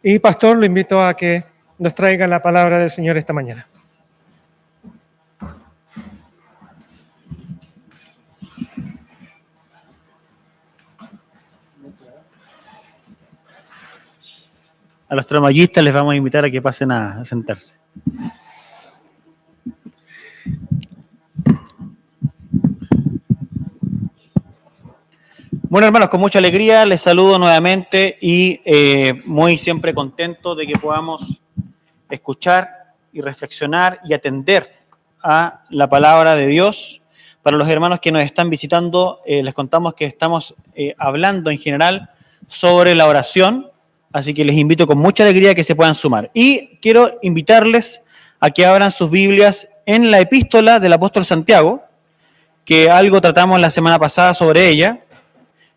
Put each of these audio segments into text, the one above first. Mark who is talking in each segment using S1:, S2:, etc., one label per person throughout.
S1: Y pastor, lo invito a que nos traiga la palabra del Señor esta mañana.
S2: A los tramoyistas les vamos a invitar a que pasen a sentarse. Bueno, hermanos, con mucha alegría les saludo nuevamente y muy siempre contento de que podamos escuchar y reflexionar y atender a la palabra de Dios. Para los hermanos que nos están visitando, les contamos que estamos hablando en general sobre la oración, así que les invito con mucha alegría a que se puedan sumar. Y quiero invitarles a que abran sus Biblias en la epístola del apóstol Santiago, que algo tratamos la semana pasada sobre ella.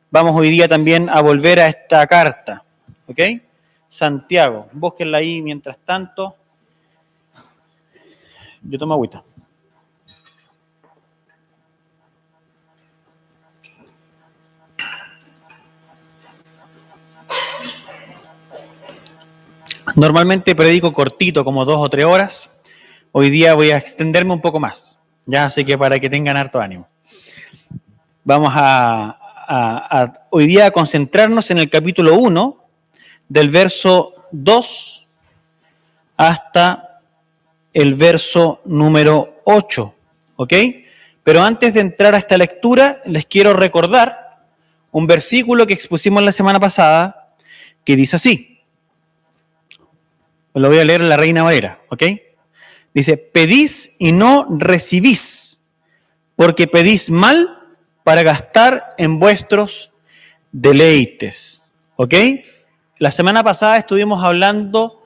S2: Vamos hoy día también a volver a esta carta, ¿ok? Santiago, búsquenla ahí mientras tanto. Yo tomo agüita. Normalmente predico cortito, como 2 o 3 horas. Hoy día voy a extenderme un poco más, ya, así que para que tengan harto ánimo. Vamos hoy día a concentrarnos en el capítulo 1, del verso 2 hasta el verso número 8, ¿ok? Pero antes de entrar a esta lectura, les quiero recordar un versículo que expusimos la semana pasada, que dice así. Lo voy a leer en la Reina Valera, ¿ok? Dice, pedís y no recibís, porque pedís mal para gastar en vuestros deleites, ¿ok? La semana pasada estuvimos hablando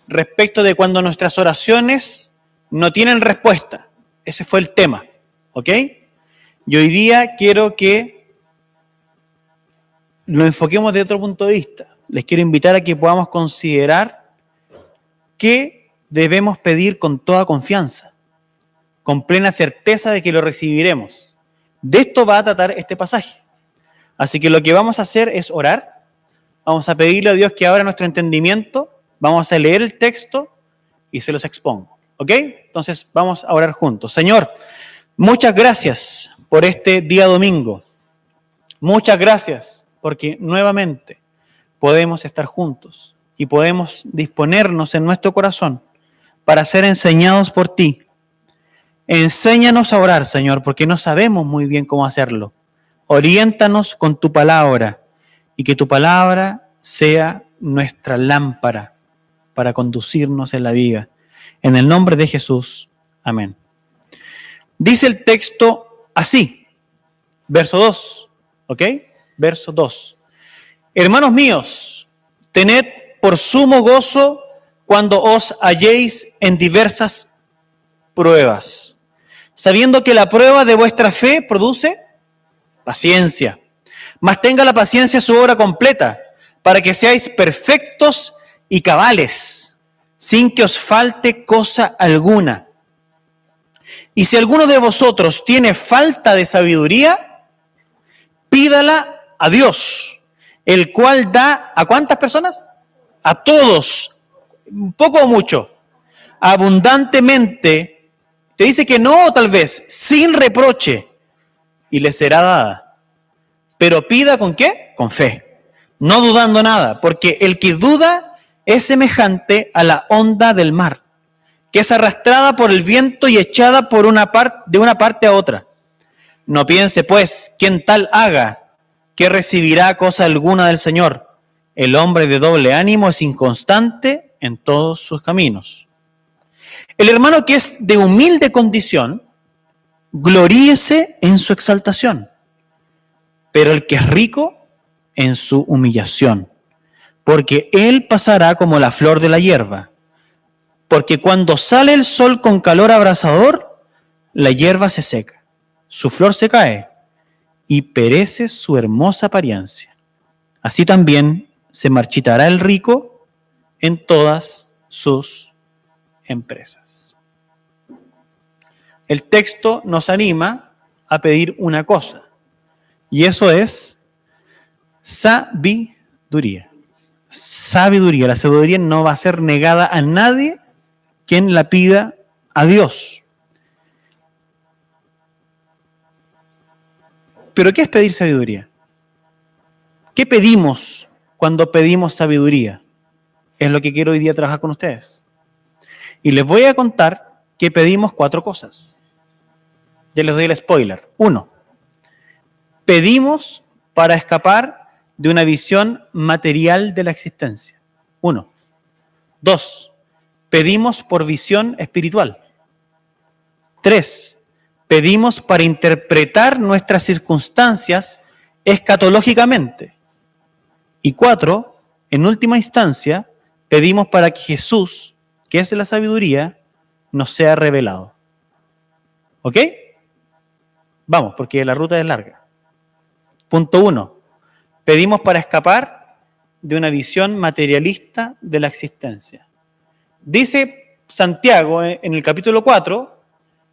S2: respecto de cuando nuestras oraciones no tienen respuesta. Ese fue el tema, ¿ok? Y hoy día quiero que lo enfoquemos de otro punto de vista. Les quiero invitar a que podamos considerar qué debemos pedir con toda confianza, con plena certeza de que lo recibiremos. De esto va a tratar este pasaje. Así que lo que vamos a hacer es orar. Vamos a pedirle a Dios que abra nuestro entendimiento. Vamos a leer el texto y se los expongo. ¿Ok? Entonces vamos a orar juntos. Señor, muchas gracias por este día domingo. Muchas gracias porque nuevamente podemos estar juntos y podemos disponernos en nuestro corazón para ser enseñados por ti. Enséñanos a orar, Señor, porque no sabemos muy bien cómo hacerlo. Oriéntanos con tu palabra y que tu palabra sea nuestra lámpara para conducirnos en la vida. En el nombre de Jesús. Amén. Dice el texto así, verso 2, ¿ok? Verso 2. Hermanos míos, tened por sumo gozo cuando os halléis en diversas pruebas, sabiendo que la prueba de vuestra fe produce paciencia. Mas tenga la paciencia su obra completa, para que seáis perfectos y cabales, sin que os falte cosa alguna. Y si alguno de vosotros tiene falta de sabiduría, pídala a Dios, el cual da ¿a cuántas personas? A todos, poco o mucho, abundantemente. Te dice que no, tal vez, sin reproche, y le será dada. Pero pida ¿con qué? Con fe, no dudando nada, porque el que duda es semejante a la onda del mar, que es arrastrada por el viento y echada de una parte a otra. No piense, pues, quien tal haga, que recibirá cosa alguna del Señor. El hombre de doble ánimo es inconstante en todos sus caminos. El hermano que es de humilde condición, gloríese en su exaltación, pero el que es rico, en su humillación, porque él pasará como la flor de la hierba. Porque cuando sale el sol con calor abrasador, la hierba se seca, su flor se cae y perece su hermosa apariencia. Así también se marchitará el rico en todas sus empresas. El texto nos anima a pedir una cosa, y eso es sabiduría. sabiduría. La sabiduría no va a ser negada a nadie quien la pida a Dios. ¿Pero qué es pedir sabiduría? ¿Qué pedimos cuando pedimos sabiduría? Es lo que quiero hoy día trabajar con ustedes. Y les voy a contar que pedimos 4 cosas. Ya les doy el spoiler. 1. Pedimos para escapar de una visión material de la existencia. 1. 2. Pedimos por visión espiritual. 3. Pedimos para interpretar nuestras circunstancias escatológicamente. Y 4. En última instancia, pedimos para que Jesús, que es la sabiduría, nos sea revelado. ¿Ok? Vamos, porque la ruta es larga. Punto 1. Pedimos para escapar de una visión materialista de la existencia. Dice Santiago en el capítulo 4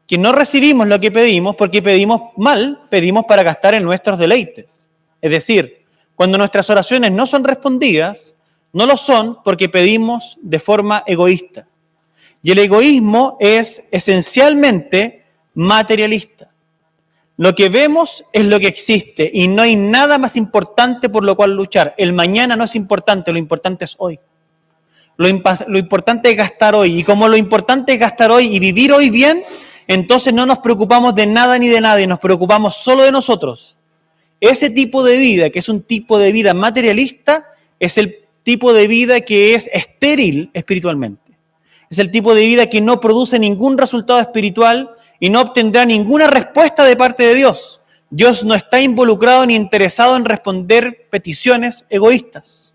S2: que no recibimos lo que pedimos porque pedimos mal, pedimos para gastar en nuestros deleites. Es decir, cuando nuestras oraciones no son respondidas, no lo son porque pedimos de forma egoísta. Y el egoísmo es esencialmente materialista. Lo que vemos es lo que existe y no hay nada más importante por lo cual luchar. El mañana no es importante, lo importante es hoy. Lo importante es gastar hoy. Y como lo importante es gastar hoy y vivir hoy bien, entonces no nos preocupamos de nada ni de nadie, nos preocupamos solo de nosotros. Ese tipo de vida, que es un tipo de vida materialista, es el tipo de vida que es estéril espiritualmente. Es el tipo de vida que no produce ningún resultado espiritual y no obtendrá ninguna respuesta de parte de Dios. Dios no está involucrado ni interesado en responder peticiones egoístas.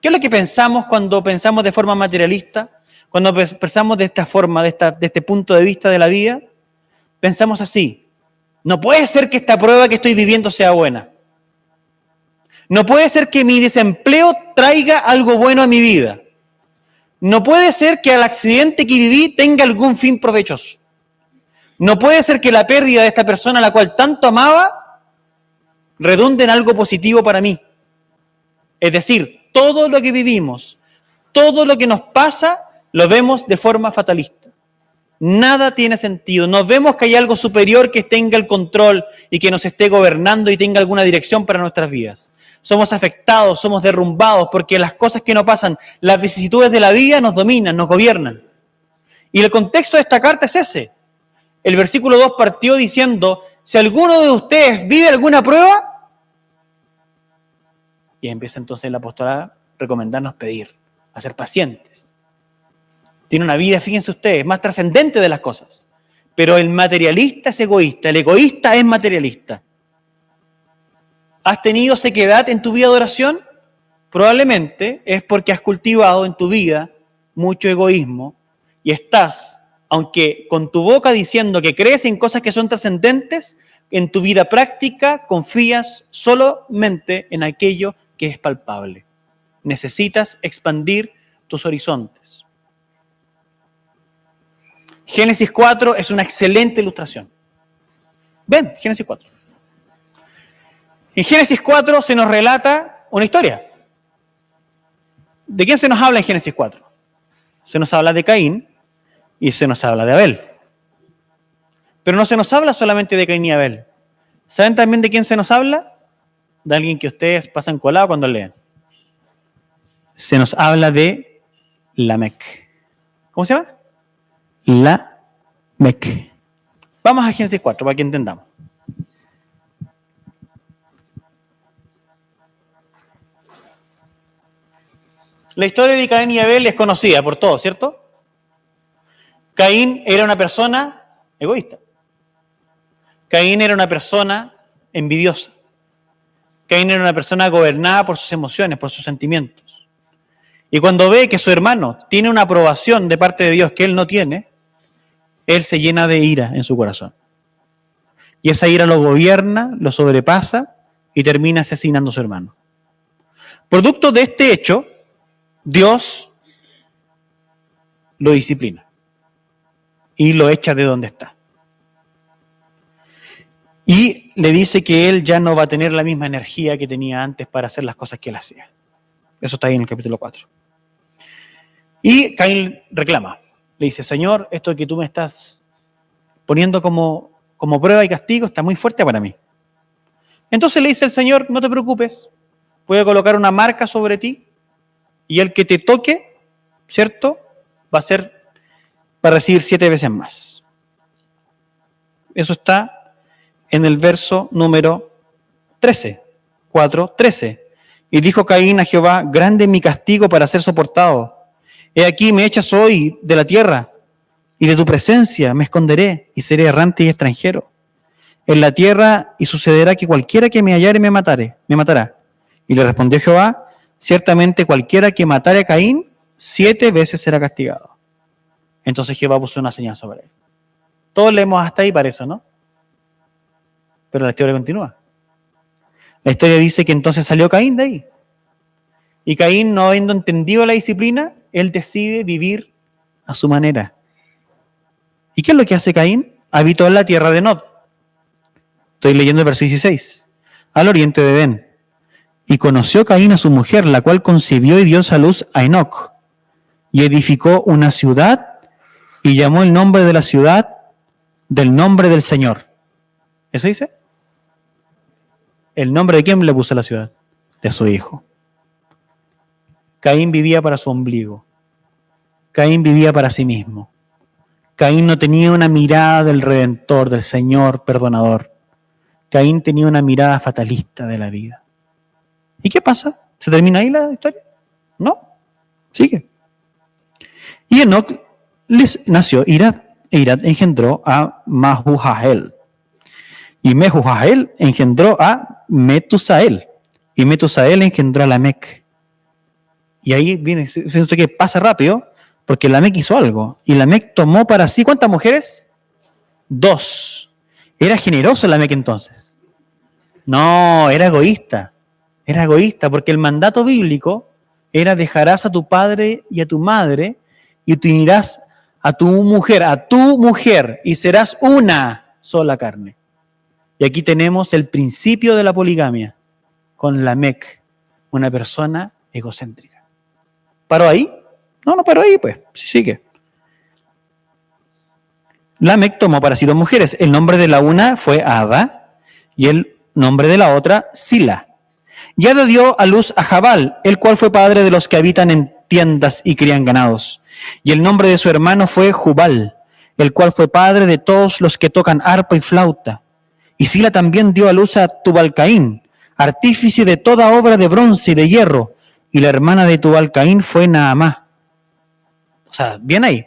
S2: ¿Qué es lo que pensamos cuando pensamos de forma materialista? Cuando pensamos de esta forma, de este punto de vista de la vida, pensamos así: no puede ser que esta prueba que estoy viviendo sea buena. No puede ser que mi desempleo traiga algo bueno a mi vida. No puede ser que el accidente que viví tenga algún fin provechoso. No puede ser que la pérdida de esta persona a la cual tanto amaba redunde en algo positivo para mí. Es decir, todo lo que vivimos, todo lo que nos pasa, lo vemos de forma fatalista. Nada tiene sentido. No vemos que hay algo superior que tenga el control y que nos esté gobernando y tenga alguna dirección para nuestras vidas. Somos afectados, somos derrumbados porque las cosas que nos pasan, las vicisitudes de la vida nos dominan, nos gobiernan. Y el contexto de esta carta es ese. El versículo 2 partió diciendo: si alguno de ustedes vive alguna prueba, y empieza entonces el apóstol a recomendarnos pedir, a ser pacientes. Tiene una vida, fíjense ustedes, más trascendente de las cosas. Pero el materialista es egoísta, el egoísta es materialista. ¿Has tenido sequedad en tu vida de oración? Probablemente es porque has cultivado en tu vida mucho egoísmo y estás, aunque con tu boca diciendo que crees en cosas que son trascendentes, en tu vida práctica confías solamente en aquello que es palpable. Necesitas expandir tus horizontes. Génesis 4 es una excelente ilustración. Ven, Génesis 4. En Génesis 4 se nos relata una historia. ¿De quién se nos habla en Génesis 4? Se nos habla de Caín y se nos habla de Abel. Pero no se nos habla solamente de Caín y Abel. ¿Saben también de quién se nos habla? De alguien que ustedes pasan colado cuando leen. Se nos habla de Lamec. ¿Cómo se llama? Lamec. Vamos a Génesis 4 para que entendamos. La historia de Caín y Abel es conocida por todos, ¿cierto? Caín era una persona egoísta. Caín era una persona envidiosa. Caín era una persona gobernada por sus emociones, por sus sentimientos. Y cuando ve que su hermano tiene una aprobación de parte de Dios que él no tiene, él se llena de ira en su corazón. Y esa ira lo gobierna, lo sobrepasa y termina asesinando a su hermano. Producto de este hecho, Dios lo disciplina y lo echa de donde está. Y le dice que él ya no va a tener la misma energía que tenía antes para hacer las cosas que él hacía. Eso está ahí en el capítulo 4. Y Caín reclama. Le dice, Señor, esto que tú me estás poniendo como prueba y castigo está muy fuerte para mí. Entonces le dice el Señor, no te preocupes, voy a colocar una marca sobre ti y el que te toque, ¿cierto? Va a recibir 7 veces más. Eso está en el verso número 13, 4:13. Y dijo Caín a Jehová, grande es mi castigo para ser soportado. He aquí me echas hoy de la tierra, y de tu presencia me esconderé, y seré errante y extranjero en la tierra, y sucederá que cualquiera que me hallare me matará. Y le respondió Jehová, ciertamente cualquiera que matare a Caín, 7 veces será castigado. Entonces Jehová puso una señal sobre él. Todos leemos hasta ahí para eso, ¿no? Pero la historia continúa. La historia dice que entonces salió Caín de ahí. Y Caín, no habiendo entendido la disciplina, él decide vivir a su manera. ¿Y qué es lo que hace Caín? Habitó en la tierra de Nod. Estoy leyendo el verso 16. Al oriente de Edén. Y conoció Caín a su mujer, la cual concibió y dio a luz a Enoc. Y edificó una ciudad y llamó el nombre de la ciudad del nombre del Señor. ¿Eso dice? ¿El nombre de quién le puso a la ciudad? De su hijo. Caín vivía para su ombligo. Caín vivía para sí mismo. Caín no tenía una mirada del Redentor, del Señor perdonador. Caín tenía una mirada fatalista de la vida. ¿Y qué pasa? ¿Se termina ahí la historia? No, sigue. Y Enoc les nació Irad, e Irad engendró a Mahujael. Y Mehujael engendró a Metusael. Y Metusael engendró a Lamec. Y ahí viene, fíjense que pasa rápido, porque Lamec hizo algo. Y Lamec tomó para sí, ¿cuántas mujeres? 2. Era generoso Lamec entonces. No, era egoísta. Era egoísta, porque el mandato bíblico era dejarás a tu padre y a tu madre y te unirás a tu mujer, y serás una sola carne. Y aquí tenemos el principio de la poligamia con Lamec, una persona egocéntrica. ¿Paró ahí? No paró ahí, pues. Sí, sigue. Lamec tomó para sí 2 mujeres. El nombre de la una fue Ada y el nombre de la otra Sila. Y Ada dio a luz a Jabal, el cual fue padre de los que habitan en tiendas y crían ganados. Y el nombre de su hermano fue Jubal, el cual fue padre de todos los que tocan arpa y flauta. Y Sila también dio a luz a Tubal-Caín, artífice de toda obra de bronce y de hierro. Y la hermana de Tubal-Caín fue Naamá. O sea, bien ahí.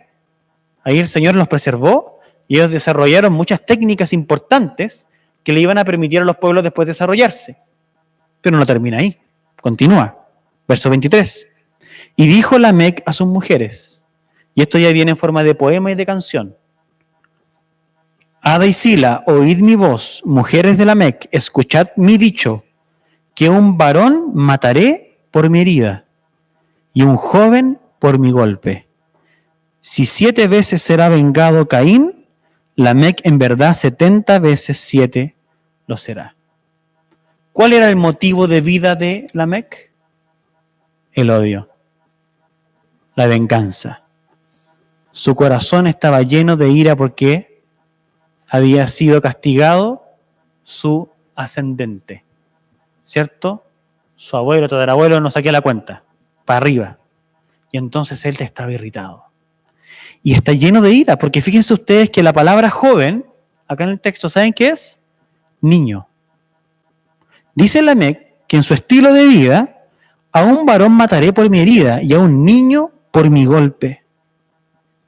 S2: Ahí el Señor los preservó y ellos desarrollaron muchas técnicas importantes que le iban a permitir a los pueblos después desarrollarse. Pero no termina ahí. Continúa. Verso 23. Y dijo Lamec a sus mujeres, y esto ya viene en forma de poema y de canción. Ada y Sila, oíd mi voz, mujeres de Lamec, escuchad mi dicho, que un varón mataré por mi herida, y un joven por mi golpe. Si 7 veces será vengado Caín, Lamec en verdad 70 veces 7 lo será. ¿Cuál era el motivo de vida de Lamec? El odio, la venganza. Su corazón estaba lleno de ira porque había sido castigado su ascendente, ¿cierto? Su abuelo, tatarabuelo, no saqué la cuenta, para arriba. Y entonces él estaba irritado. Y está lleno de ira, porque fíjense ustedes que la palabra joven, acá en el texto, ¿saben qué es? Niño. Dice Lamec que en su estilo de vida, a un varón mataré por mi herida y a un niño por mi golpe.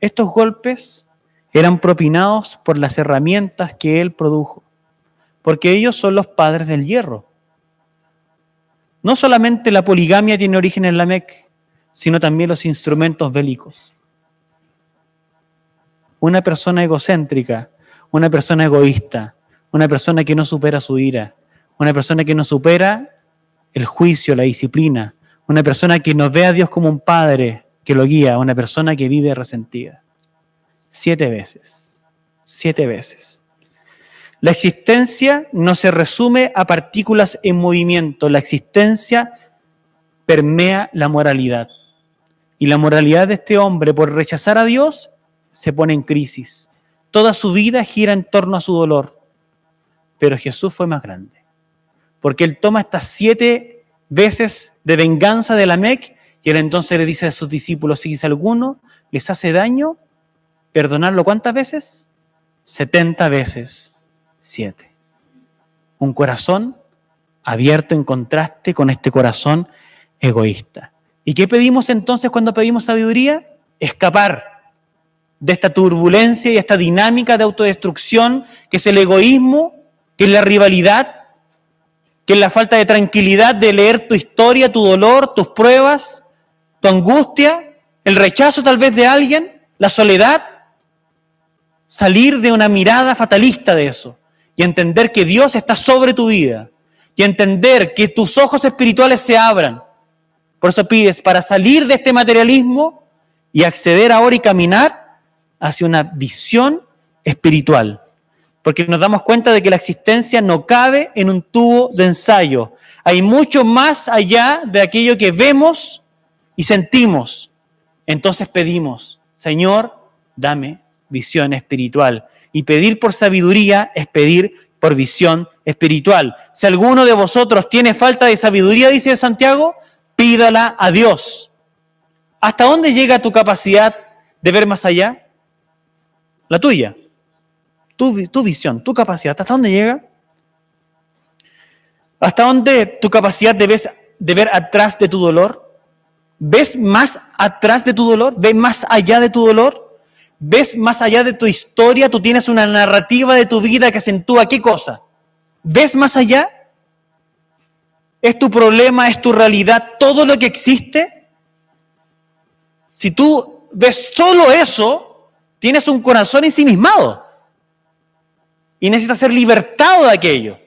S2: Estos golpes eran propinados por las herramientas que él produjo, porque ellos son los padres del hierro. No solamente la poligamia tiene origen en Lamec, sino también los instrumentos bélicos. Una persona egocéntrica, una persona egoísta, una persona que no supera su ira, una persona que no supera el juicio, la disciplina, una persona que no ve a Dios como un padre que lo guía, una persona que vive resentida. 7 veces. 7 veces. La existencia no se resume a partículas en movimiento. La existencia permea la moralidad. Y la moralidad de este hombre, por rechazar a Dios, se pone en crisis. Toda su vida gira en torno a su dolor. Pero Jesús fue más grande. Porque Él toma estas 7 veces de venganza de Lamec y Él entonces le dice a sus discípulos, si alguno les hace daño, perdonarlo ¿cuántas veces? 70 veces 7. Un corazón abierto en contraste con este corazón egoísta. ¿Y qué pedimos entonces cuando pedimos sabiduría? Escapar de esta turbulencia y esta dinámica de autodestrucción que es el egoísmo, que es la rivalidad, que es la falta de tranquilidad de leer tu historia, tu dolor, tus pruebas, tu angustia, el rechazo tal vez de alguien, la soledad. Salir de una mirada fatalista de eso y entender que Dios está sobre tu vida y entender que tus ojos espirituales se abran. Por eso pides para salir de este materialismo y acceder ahora y caminar hacia una visión espiritual. Porque nos damos cuenta de que la existencia no cabe en un tubo de ensayo. Hay mucho más allá de aquello que vemos y sentimos. Entonces pedimos, Señor, dame visión espiritual. Y pedir por sabiduría es pedir por visión espiritual. Si alguno de vosotros tiene falta de sabiduría, dice Santiago, pídala a Dios. ¿Hasta dónde llega tu capacidad de ver más allá? La tuya. Tu visión, tu capacidad. ¿Hasta dónde llega? ¿Hasta dónde tu capacidad de ver atrás de tu dolor? ¿Ves más atrás de tu dolor? ¿Ves más allá de tu dolor? ¿Ves más allá de tu historia? Tú tienes una narrativa de tu vida que acentúa ¿qué cosa? ¿Ves más allá? ¿Es tu problema, es tu realidad, todo lo que existe? Si tú ves solo eso, tienes un corazón ensimismado y necesitas ser libertado de aquello.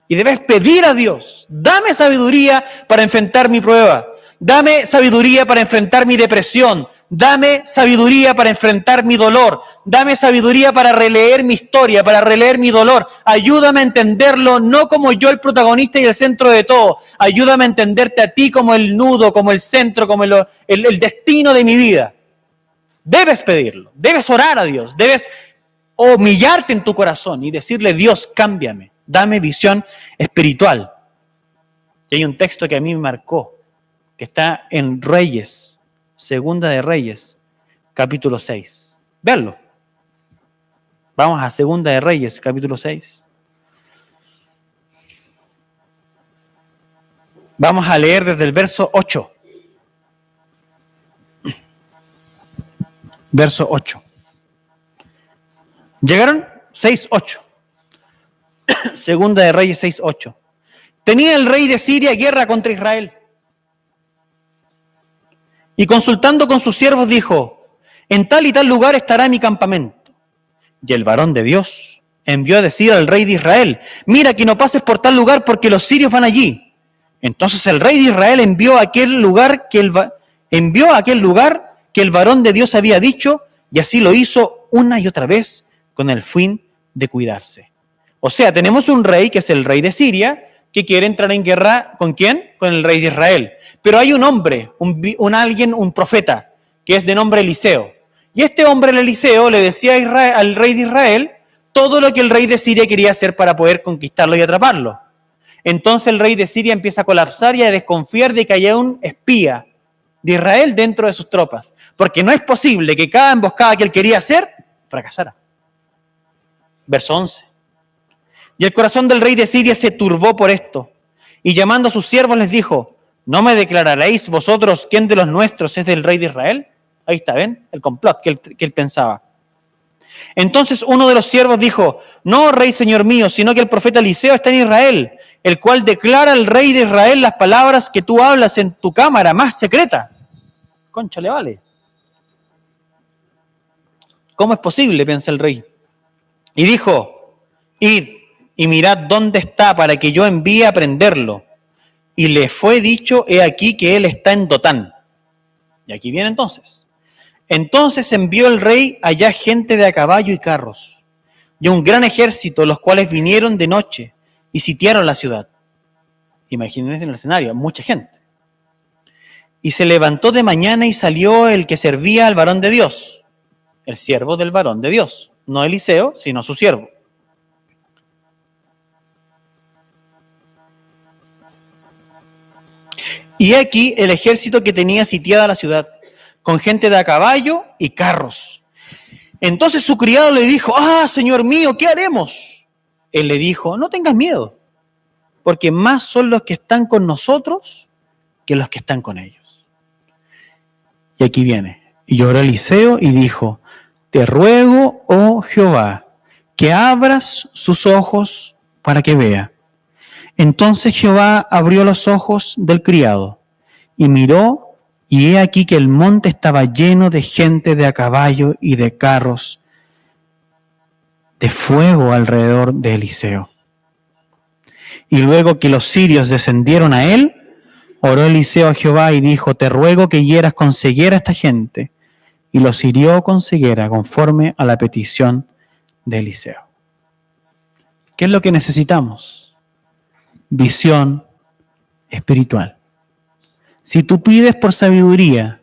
S2: Y debes pedir a Dios, dame sabiduría para enfrentar mi prueba. Dame sabiduría para enfrentar mi depresión. Dame sabiduría para enfrentar mi dolor. Dame sabiduría para releer mi historia, para releer mi dolor. Ayúdame a entenderlo no como yo el protagonista y el centro de todo. Ayúdame a entenderte a ti como el nudo, como el centro, como el destino de mi vida. Debes pedirlo. Debes orar a Dios. Debes humillarte en tu corazón y decirle, Dios, cámbiame. Dame visión espiritual. Y hay un texto que a mí me marcó, que está en Reyes, Segunda de Reyes, capítulo 6. Veanlo. Vamos a Segunda de Reyes, capítulo 6. Vamos a leer desde el verso 8. Verso 8. ¿Llegaron? 6:8. Segunda de Reyes 6:8. Tenía el rey de Siria guerra contra Israel. Y consultando con sus siervos dijo, en tal y tal lugar estará mi campamento. Y el varón de Dios envió a decir al rey de Israel, mira que no pases por tal lugar porque los sirios van allí. Entonces el rey de Israel envió a aquel lugar que el varón de Dios había dicho, y así lo hizo una y otra vez con el fin de cuidarse. O sea, tenemos un rey que es el rey de Siria, que quiere entrar en guerra, ¿con quién? Con el rey de Israel. Pero hay un hombre, un profeta, que es de nombre Eliseo. Y este hombre, el Eliseo, le decía al rey de Israel todo lo que el rey de Siria quería hacer para poder conquistarlo y atraparlo. Entonces el rey de Siria empieza a colapsar y a desconfiar de que haya un espía de Israel dentro de sus tropas. Porque no es posible que cada emboscada que él quería hacer fracasara. Verso 11. Y el corazón del rey de Siria se turbó por esto. Y llamando a sus siervos les dijo, ¿no me declararéis vosotros quién de los nuestros es del rey de Israel? Ahí está, ¿ven? El complot que él pensaba. Entonces uno de los siervos dijo, no, rey señor mío, sino que el profeta Eliseo está en Israel, el cual declara al rey de Israel las palabras que tú hablas en tu cámara más secreta. Concha, le vale. ¿Cómo es posible? Piensa el rey. Y dijo, id y mirad dónde está para que yo envíe a prenderlo. Y le fue dicho, he aquí que él está en Dotán. Y aquí viene entonces. Entonces envió el rey allá gente de a caballo y carros, y un gran ejército, los cuales vinieron de noche y sitiaron la ciudad. Imagínense en el escenario, mucha gente. Y se levantó de mañana y salió el que servía al varón de Dios, el siervo del varón de Dios, no Eliseo, sino su siervo. Y aquí el ejército que tenía sitiada la ciudad, con gente de a caballo y carros. Entonces su criado le dijo: ¡Ah, señor mío, qué haremos! Él le dijo: no tengas miedo, porque más son los que están con nosotros que los que están con ellos. Y aquí viene. Y lloró Eliseo y dijo: te ruego, oh Jehová, que abras sus ojos para que vea. Entonces Jehová abrió los ojos del criado y miró, y he aquí que el monte estaba lleno de gente de a caballo y de carros de fuego alrededor de Eliseo. Y luego que los sirios descendieron a él, oró Eliseo a Jehová y dijo: te ruego que hieras con ceguera a esta gente. Y los hirió con ceguera conforme a la petición de Eliseo. ¿Qué es lo que necesitamos? Visión espiritual. Si tú pides por sabiduría,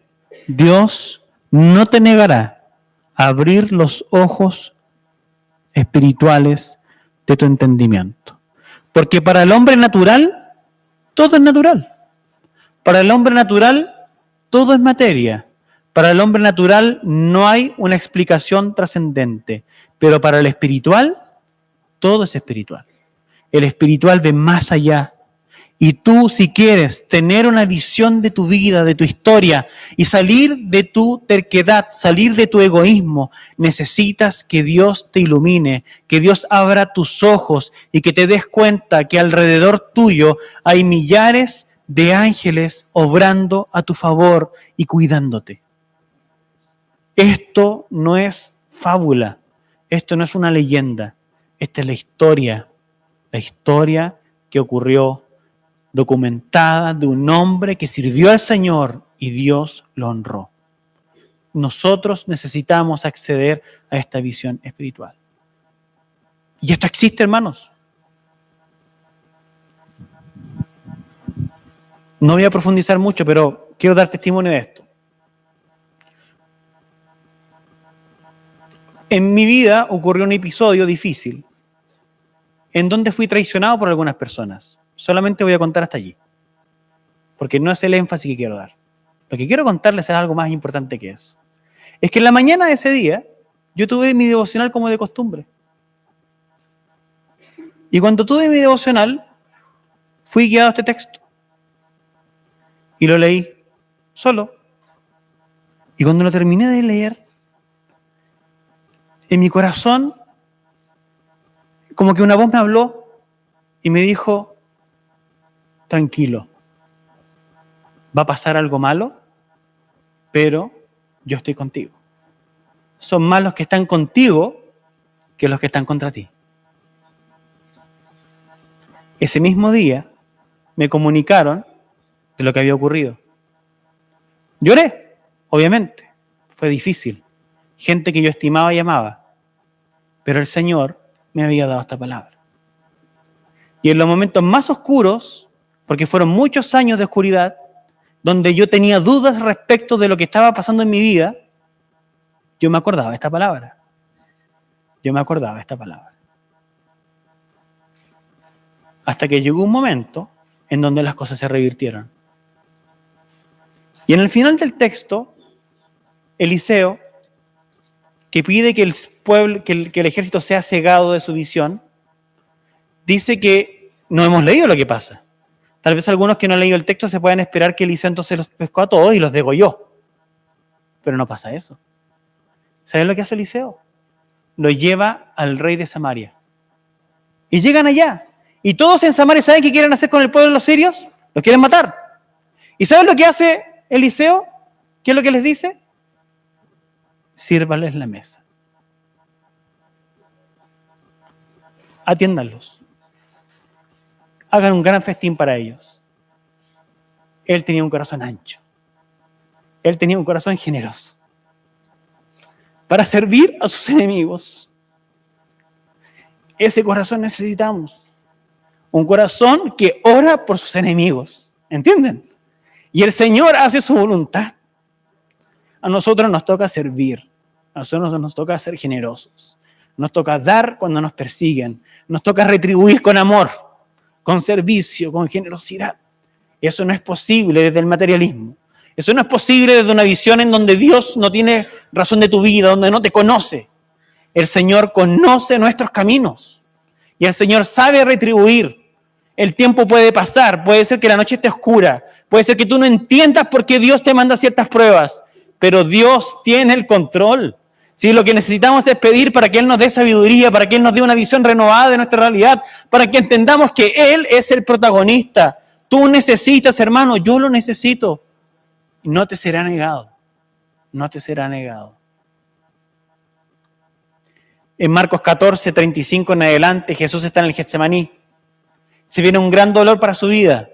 S2: Dios no te negará abrir los ojos espirituales de tu entendimiento. Porque para el hombre natural, todo es natural. Para el hombre natural, todo es materia. Para el hombre natural no hay una explicación trascendente. Pero para el espiritual, todo es espiritual. El espiritual ve más allá. Y tú, si quieres tener una visión de tu vida, de tu historia, y salir de tu terquedad, salir de tu egoísmo, necesitas que Dios te ilumine, que Dios abra tus ojos y que te des cuenta que alrededor tuyo hay millares de ángeles obrando a tu favor y cuidándote. Esto no es fábula, esto no es una leyenda, esta es la historia que ocurrió, documentada, de un hombre que sirvió al Señor y Dios lo honró. Nosotros necesitamos acceder a esta visión espiritual. Y esto existe, hermanos. No voy a profundizar mucho, pero quiero dar testimonio de esto. En mi vida ocurrió un episodio difícil en donde fui traicionado por algunas personas. Solamente voy a contar hasta allí, porque no es el énfasis que quiero dar. Lo que quiero contarles es algo más importante que eso. Es que en la mañana de ese día, yo tuve mi devocional como de costumbre. Y cuando tuve mi devocional, fui guiado a este texto. Y lo leí solo. Y cuando lo terminé de leer, en mi corazón, como que una voz me habló y me dijo: tranquilo, va a pasar algo malo, pero yo estoy contigo. Son más los que están contigo que los que están contra ti. Ese mismo día me comunicaron de lo que había ocurrido. Lloré, obviamente, fue difícil. Gente que yo estimaba y amaba. Pero el Señor me había dado esta palabra. Y en los momentos más oscuros, porque fueron muchos años de oscuridad, donde yo tenía dudas respecto de lo que estaba pasando en mi vida, yo me acordaba de esta palabra. Hasta que llegó un momento en donde las cosas se revirtieron. Y en el final del texto, Eliseo, que pide que el pueblo, que el ejército sea cegado de su visión, dice que no hemos leído lo que pasa. Tal vez algunos que no han leído el texto se puedan esperar que Eliseo entonces los pescó a todos y los degolló. Pero no pasa eso. ¿Saben lo que hace Eliseo? Lo lleva al rey de Samaria. Y llegan allá. Y todos en Samaria saben qué quieren hacer con el pueblo de los sirios. Los quieren matar. ¿Y saben lo que hace Eliseo? ¿Qué es lo que les dice? Sírvales la mesa. Atiéndanlos. Hagan un gran festín para ellos. Él tenía un corazón ancho. Él tenía un corazón generoso. Para servir a sus enemigos. Ese corazón necesitamos. Un corazón que ora por sus enemigos. ¿Entienden? Y el Señor hace su voluntad. A nosotros nos toca servir. A nosotros nos toca ser generosos. Nos toca dar cuando nos persiguen. Nos toca retribuir con amor, con servicio, con generosidad. Eso no es posible desde el materialismo. Eso no es posible desde una visión en donde Dios no tiene razón de tu vida, donde no te conoce. El Señor conoce nuestros caminos y el Señor sabe retribuir. El tiempo puede pasar, puede ser que la noche esté oscura, puede ser que tú no entiendas por qué Dios te manda ciertas pruebas, pero Dios tiene el control. Sí, lo que necesitamos es pedir para que Él nos dé sabiduría, para que Él nos dé una visión renovada de nuestra realidad, para que entendamos que Él es el protagonista. Tú necesitas, hermano, yo lo necesito. Y no te será negado, no te será negado. En Marcos 14, 35 en adelante, Jesús está en el Getsemaní. Se viene un gran dolor para su vida.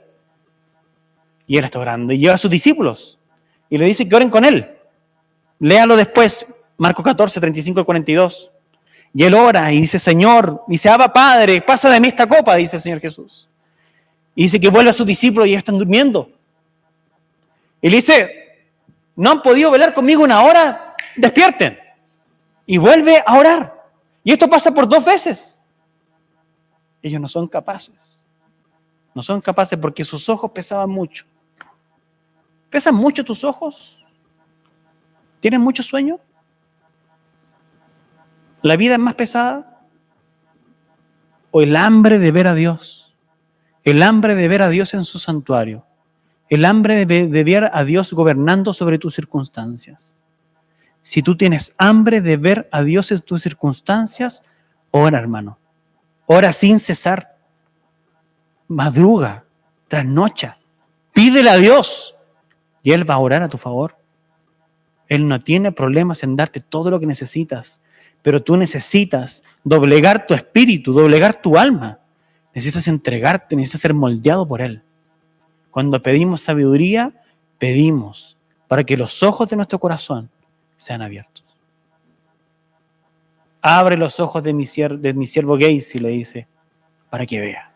S2: Y Él está orando y lleva a sus discípulos. Y le dice que oren con Él. Léalo después, Marcos 14, 35 y 42. Y Él ora y dice, Señor, dice, Abba Padre, pasa de mí esta copa, dice el Señor Jesús. Y dice que vuelve a sus discípulos y ellos están durmiendo. Y le dice, no han podido velar conmigo una hora, despierten. Y vuelve a orar. Y esto pasa por 2 veces. Ellos no son capaces. No son capaces porque sus ojos pesaban mucho. ¿Pesan mucho tus ojos? ¿Tienes mucho sueño? ¿La vida es más pesada? ¿O el hambre de ver a Dios? El hambre de ver a Dios en su santuario. El hambre de ver a Dios gobernando sobre tus circunstancias. Si tú tienes hambre de ver a Dios en tus circunstancias, ora, hermano. Ora sin cesar. Madruga, trasnocha. Pídele a Dios y Él va a orar a tu favor. Él no tiene problemas en darte todo lo que necesitas, pero tú necesitas doblegar tu espíritu, doblegar tu alma. Necesitas entregarte, necesitas ser moldeado por Él. Cuando pedimos sabiduría, pedimos para que los ojos de nuestro corazón sean abiertos. Abre los ojos de mi siervo Gacy, le dice, para que vea.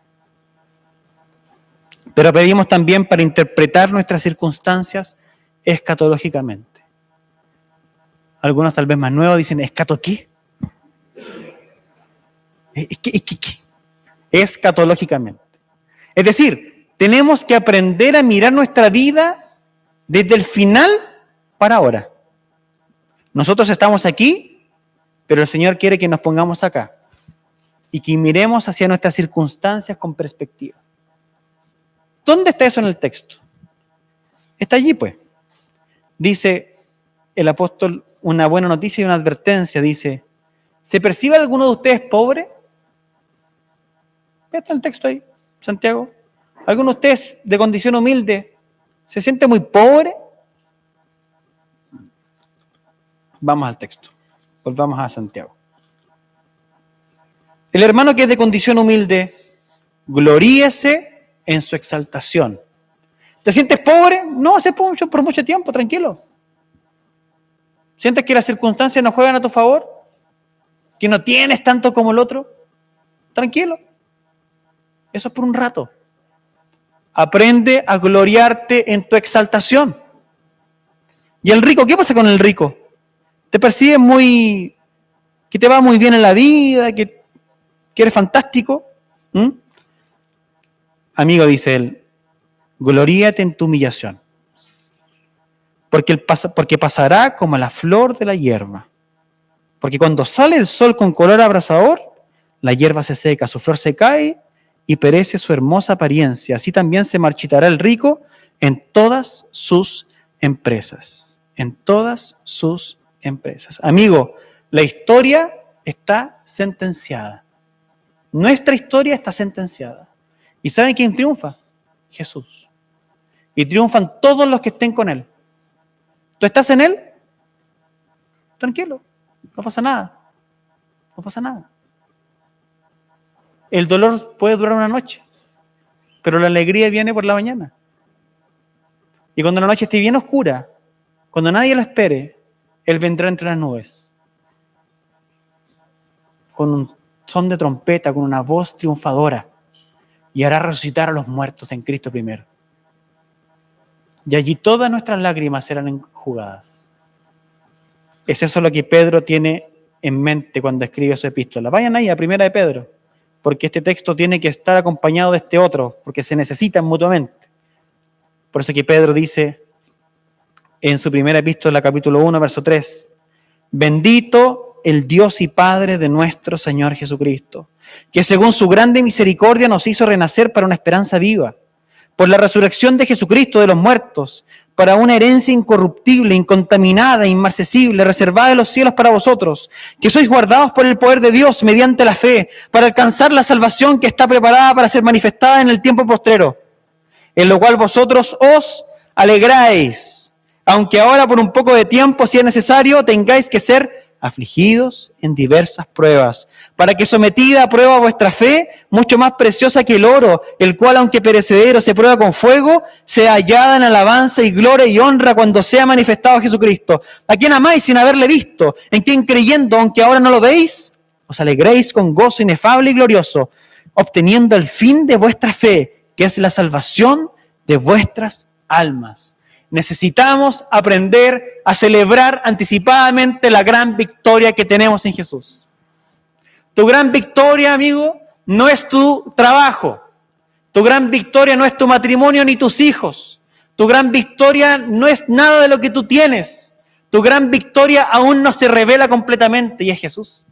S2: Pero pedimos también para interpretar nuestras circunstancias escatológicamente. Algunos tal vez más nuevos dicen, ¿escato qué? ¿Qué? Escatológicamente. Es decir, tenemos que aprender a mirar nuestra vida desde el final para ahora. Nosotros estamos aquí, pero el Señor quiere que nos pongamos acá y que miremos hacia nuestras circunstancias con perspectiva. ¿Dónde está eso en el texto? Está allí, pues. Dice el apóstol una buena noticia y una advertencia. Dice, ¿se percibe alguno de ustedes pobre? Está el texto ahí, Santiago. ¿Alguno de ustedes de condición humilde se siente muy pobre? Vamos al texto. Volvamos a Santiago. El hermano que es de condición humilde, gloríese en su exaltación. ¿Te sientes pobre? No, hace por mucho tiempo, tranquilo. ¿Sientes que las circunstancias no juegan a tu favor? ¿Que no tienes tanto como el otro? Tranquilo. Eso es por un rato. Aprende a gloriarte en tu exaltación. ¿Y el rico? ¿Qué pasa con el rico? ¿Te percibes que te va muy bien en la vida, que eres fantástico? Amigo, dice él, gloríate en tu humillación, porque pasará como la flor de la hierba. Porque cuando sale el sol con color abrasador, la hierba se seca, su flor se cae y perece su hermosa apariencia. Así también se marchitará el rico en todas sus empresas. En todas sus empresas. Amigo, la historia está sentenciada. Nuestra historia está sentenciada. ¿Y saben quién triunfa? Jesús. Y triunfan todos los que estén con Él. ¿Tú estás en Él? Tranquilo, no pasa nada. No pasa nada. El dolor puede durar una noche, pero la alegría viene por la mañana. Y cuando la noche esté bien oscura, cuando nadie lo espere, Él vendrá entre las nubes. Con un son de trompeta, con una voz triunfadora. Y hará resucitar a los muertos en Cristo primero. y allí todas nuestras lágrimas serán enjugadas. Es eso lo que Pedro tiene en mente cuando escribe su epístola. Vayan ahí a Primera de Pedro, porque este texto tiene que estar acompañado de este otro, porque se necesitan mutuamente. Por eso que Pedro dice en su primera epístola, capítulo 1, verso 3, bendito el Dios y Padre de nuestro Señor Jesucristo, que según su grande misericordia nos hizo renacer para una esperanza viva, por la resurrección de Jesucristo de los muertos, para una herencia incorruptible, incontaminada, inmarcesible, reservada en los cielos para vosotros, que sois guardados por el poder de Dios mediante la fe, para alcanzar la salvación que está preparada para ser manifestada en el tiempo postrero, en lo cual vosotros os alegráis, aunque ahora por un poco de tiempo, si es necesario, tengáis que ser afligidos en diversas pruebas, para que sometida a prueba vuestra fe, mucho más preciosa que el oro, el cual aunque perecedero se prueba con fuego, sea hallada en alabanza y gloria y honra cuando sea manifestado Jesucristo, a quien amáis sin haberle visto, en quien creyendo, aunque ahora no lo veis, os alegréis con gozo inefable y glorioso, obteniendo el fin de vuestra fe, que es la salvación de vuestras almas. Necesitamos aprender a celebrar anticipadamente la gran victoria que tenemos en Jesús. Tu gran victoria, amigo, no es tu trabajo. Tu gran victoria no es tu matrimonio ni tus hijos. Tu gran victoria no es nada de lo que tú tienes. Tu gran victoria aún no se revela completamente y es Jesús.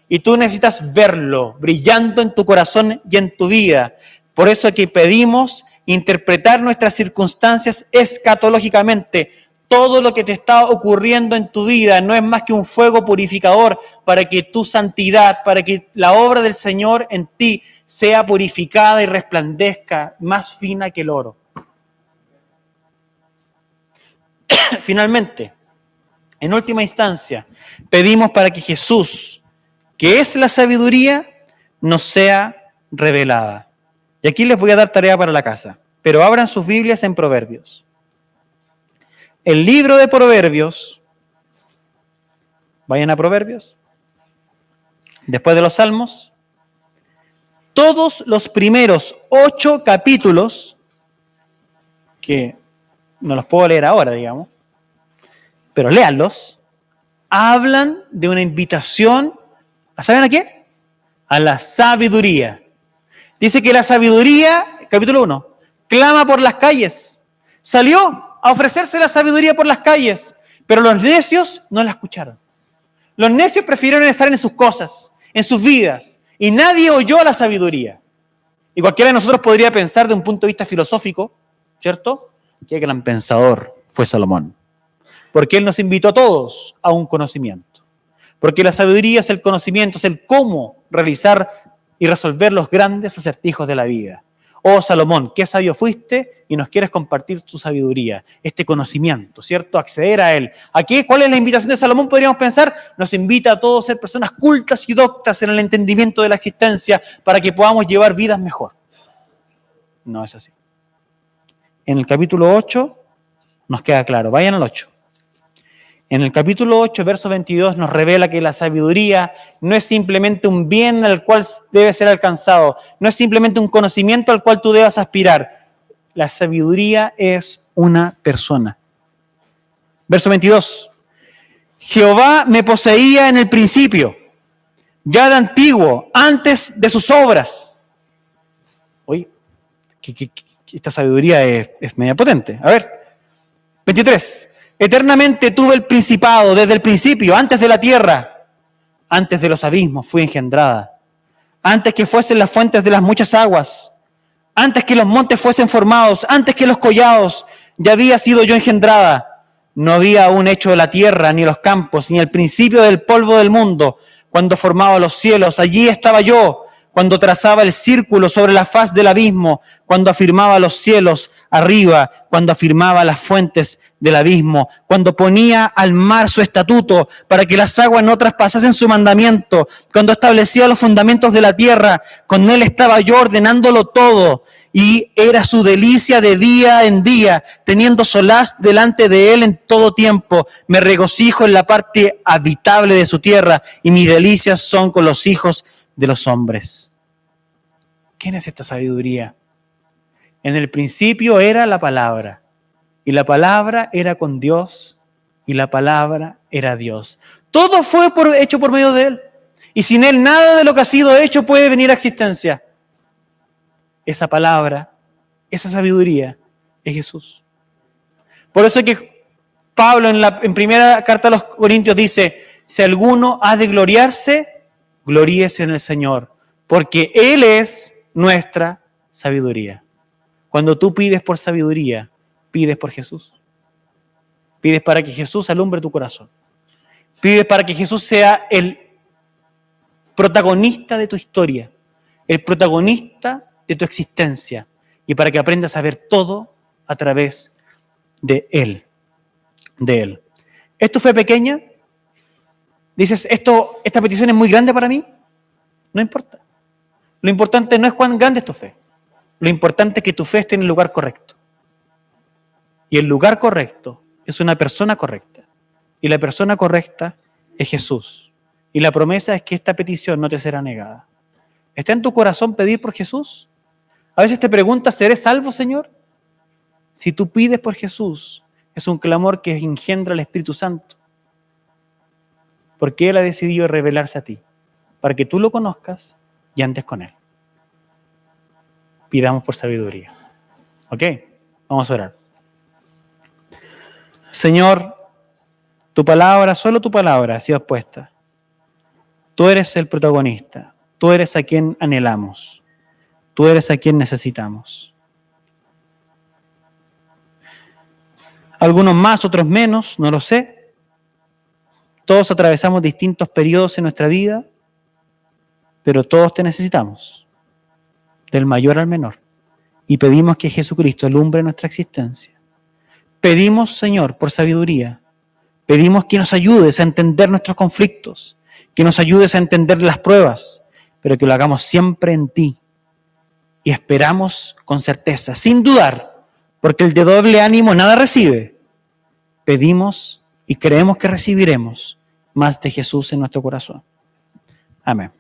S2: Y tú necesitas verlo brillando en tu corazón y en tu vida. Por eso que pedimos interpretar nuestras circunstancias escatológicamente. Todo lo que te está ocurriendo en tu vida no es más que un fuego purificador para que tu santidad, para que la obra del Señor en ti sea purificada y resplandezca más fina que el oro. Finalmente, en última instancia, pedimos para que Jesús, que es la sabiduría, nos sea revelada. Y aquí les voy a dar tarea para la casa, pero abran sus Biblias en Proverbios. El libro de Proverbios, vayan a Proverbios, después de los Salmos, todos los primeros 8 capítulos, que no los puedo leer ahora, digamos, pero léanlos, hablan de una invitación, ¿saben a qué? A la sabiduría. Dice que la sabiduría, capítulo 1, clama por las calles. Salió a ofrecerse la sabiduría por las calles, pero los necios no la escucharon. Los necios prefirieron estar en sus cosas, en sus vidas, y nadie oyó la sabiduría. Y cualquiera de nosotros podría pensar de un punto de vista filosófico, ¿cierto? Qué gran pensador fue Salomón. Porque él nos invitó a todos a un conocimiento. Porque la sabiduría es el conocimiento, es el cómo realizar y resolver los grandes acertijos de la vida. Oh Salomón, qué sabio fuiste y nos quieres compartir tu sabiduría, este conocimiento, ¿cierto? Acceder a él. ¿A qué? ¿Cuál es la invitación de Salomón? Podríamos pensar, nos invita a todos a ser personas cultas y doctas en el entendimiento de la existencia para que podamos llevar vidas mejor. No es así. En el capítulo 8 nos queda claro, vayan al 8. En el capítulo 8, verso 22, nos revela que la sabiduría no es simplemente un bien al cual debe ser alcanzado, no es simplemente un conocimiento al cual tú debas aspirar. La sabiduría es una persona. Verso 22. Jehová me poseía en el principio, ya de antiguo, antes de sus obras. Oye, esta sabiduría es media potente. A ver, 23. Eternamente tuve el principado desde el principio, antes de la tierra, antes de los abismos fui engendrada, antes que fuesen las fuentes de las muchas aguas, antes que los montes fuesen formados, antes que los collados, ya había sido yo engendrada. No había aún hecho la tierra, ni los campos, ni el principio del polvo del mundo. Cuando formaba los cielos, allí estaba yo. Cuando trazaba el círculo sobre la faz del abismo, cuando afirmaba los cielos arriba, cuando afirmaba las fuentes del abismo, cuando ponía al mar su estatuto para que las aguas no traspasasen su mandamiento, cuando establecía los fundamentos de la tierra, con él estaba yo ordenándolo todo, y era su delicia de día en día, teniendo solaz delante de él en todo tiempo. Me regocijo en la parte habitable de su tierra, y mis delicias son con los hijos de los hombres. ¿Quién es esta sabiduría? En el principio era la palabra, y la palabra era con Dios, y la palabra era Dios. Todo fue hecho por medio de Él. Y sin Él nada de lo que ha sido hecho puede venir a existencia. Esa palabra, esa sabiduría es Jesús. Por eso es que Pablo en primera carta a los Corintios dice, si alguno ha de gloriarse, gloríese en el Señor, porque Él es nuestra sabiduría. Cuando tú pides por sabiduría, pides por Jesús. Pides para que Jesús alumbre tu corazón. Pides para que Jesús sea el protagonista de tu historia, el protagonista de tu existencia, y para que aprendas a ver todo a través de Él. De Él. ¿Es tu fe pequeña? Dices, esta petición es muy grande para mí. No importa. Lo importante no es cuán grande es tu fe. Lo importante es que tu fe esté en el lugar correcto. Y el lugar correcto es una persona correcta. Y la persona correcta es Jesús. Y la promesa es que esta petición no te será negada. ¿Está en tu corazón pedir por Jesús? A veces te preguntas, ¿seré salvo, Señor? Si tú pides por Jesús, es un clamor que engendra el Espíritu Santo. Porque Él ha decidido revelarse a ti, para que tú lo conozcas y andes con Él. Pidamos por sabiduría. ¿Ok? Vamos a orar. Señor, tu palabra, solo tu palabra ha sido expuesta. Tú eres el protagonista. Tú eres a quien anhelamos. Tú eres a quien necesitamos. Algunos más, otros menos, no lo sé. Todos atravesamos distintos periodos en nuestra vida, pero todos te necesitamos, del mayor al menor. Y pedimos que Jesucristo alumbre nuestra existencia. Pedimos, Señor, por sabiduría. Pedimos que nos ayudes a entender nuestros conflictos, que nos ayudes a entender las pruebas, pero que lo hagamos siempre en ti. Y esperamos con certeza, sin dudar, porque el de doble ánimo nada recibe. Pedimos y creemos que recibiremos más de Jesús en nuestro corazón. Amén.